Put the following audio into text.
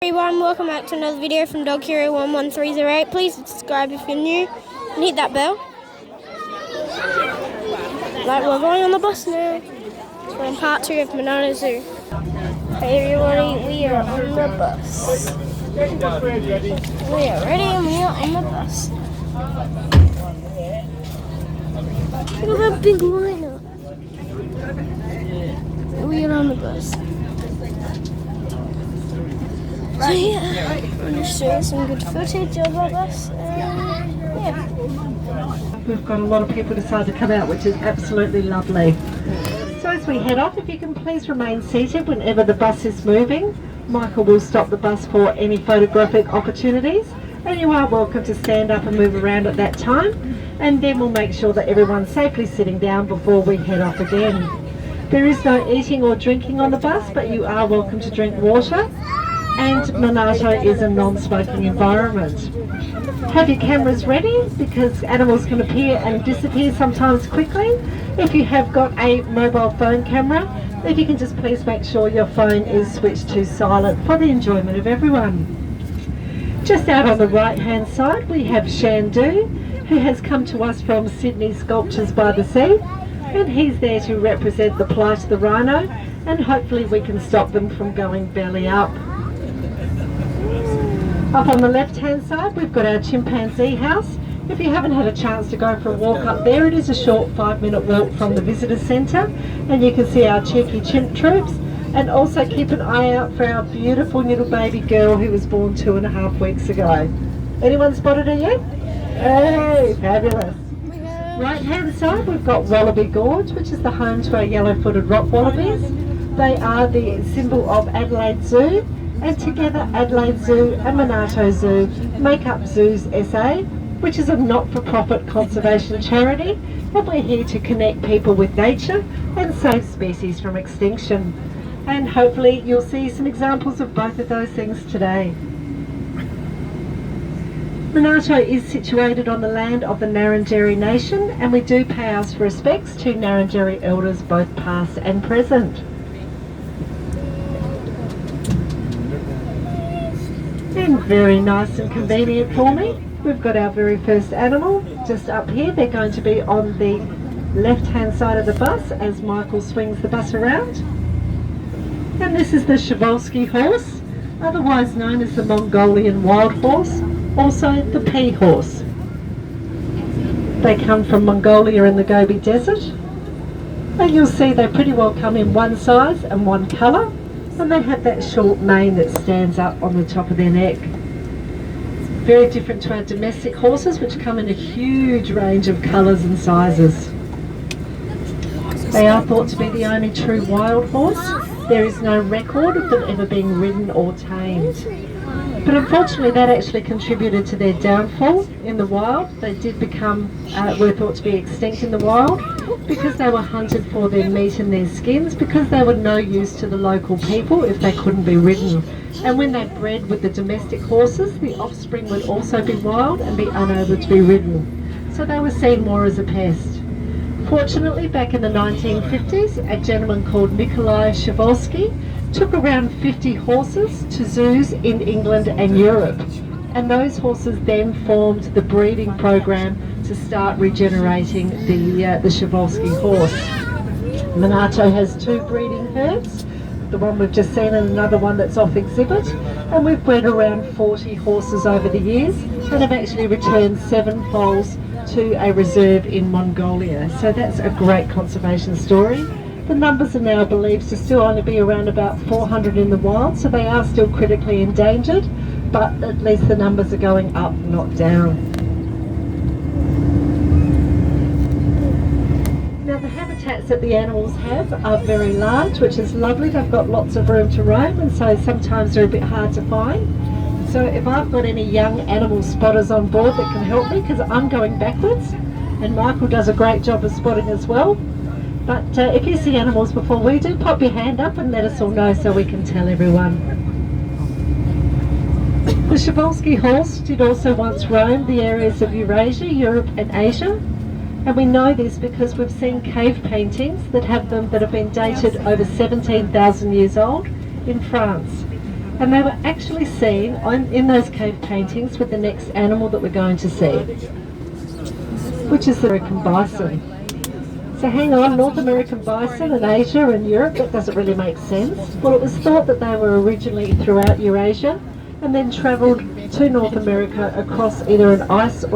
Everyone, welcome back to another video from Dog Hero 11308. Please subscribe if you're new and hit that bell. Right, we're going on the bus now. We're on part 2 of Manato Zoo. Hey everybody, we are on the bus. We are ready and we are on the bus. Look at that big lineup. We are on the bus. So yeah, I'm going to show you some good footage of our bus. Yeah. We've got a lot of people decided to come out, which is absolutely lovely. So as we head off, if you can please remain seated whenever the bus is moving. Michael will stop the bus for any photographic opportunities, and you are welcome to stand up and move around at that time, and then we'll make sure that everyone's safely sitting down before we head off again. There is no eating or drinking on the bus, but you are welcome to drink water. And Manato is a non-smoking environment. Have your cameras ready because animals can appear and disappear sometimes quickly. If you have got a mobile phone camera, if you can just please make sure your phone is switched to silent for the enjoyment of everyone. Just out on the right hand side we have Shandu, who has come to us from Sydney Sculptures by the Sea, and he's there to represent the plight of the rhino, and hopefully we can stop them from going belly up. Up on the left hand side we've got our chimpanzee house. If you haven't had a chance to go for a walk up there, it is a short 5-minute walk from the visitor centre, and you can see our cheeky chimp troops, and also keep an eye out for our beautiful little baby girl who was born 2.5 weeks ago. Anyone spotted her yet? Hey, fabulous. Right hand side we've got Wallaby Gorge, which is the home to our yellow-footed rock wallabies. They are the symbol of Adelaide Zoo, and together Adelaide Zoo and Manato Zoo make up Zoos SA, which is a not-for-profit conservation charity, and we're here to connect people with nature and save species from extinction. And hopefully you'll see some examples of both of those things today. Manato is situated on the land of the Ngarrindjeri Nation, and we do pay our respects to Ngarrindjeri elders both past and present. And very nice and convenient for me, we've got our very first animal just up here. They're going to be on the left hand side of the bus as Michael swings the bus around. And this is the Przewalski horse, otherwise known as the Mongolian wild horse, also the pea horse. They come from Mongolia in the Gobi Desert, and you'll see they pretty well come in one size and one colour, and they have that short mane that stands up on the top of their neck. Very different to our domestic horses, which come in a huge range of colours and sizes. They are thought to be the only true wild horse. There is no record of them ever being ridden or tamed. But unfortunately that actually contributed to their downfall in the wild. They did become, were thought to be extinct in the wild because they were hunted for their meat and their skins, because they were no use to the local people if they couldn't be ridden. And when they bred with the domestic horses, the offspring would also be wild and be unable to be ridden. So they were seen more as a pest. Fortunately, back in the 1950s, a gentleman called Nikolai Przewalski took around 50 horses to zoos in England and Europe, and those horses then formed the breeding program to start regenerating the Przewalski horse. Manato has 2 breeding herds, the one we've just seen and another one that's off exhibit, and we've bred around 40 horses over the years and have actually returned 7 foals to a reserve in Mongolia. So that's a great conservation story. The numbers are now believed to still only be around about 400 in the wild, so they are still critically endangered, but at least the numbers are going up, not down. Now the habitats that the animals have are very large, which is lovely. They've got lots of room to roam, and so sometimes they're a bit hard to find. So if I've got any young animal spotters on board that can help me, because I'm going backwards, and Michael does a great job of spotting as well. But if you see animals before we do, pop your hand up and let us all know so we can tell everyone. The Przewalski horse did also once roam the areas of Eurasia, Europe and Asia, and we know this because we've seen cave paintings that have been dated over 17,000 years old in France. And they were actually seen in those cave paintings with the next animal that we're going to see, which is the American bison. So hang on, North American bison in Asia and Europe, that doesn't really make sense. Well, it was thought that they were originally throughout Eurasia and then travelled to North America across either an ice or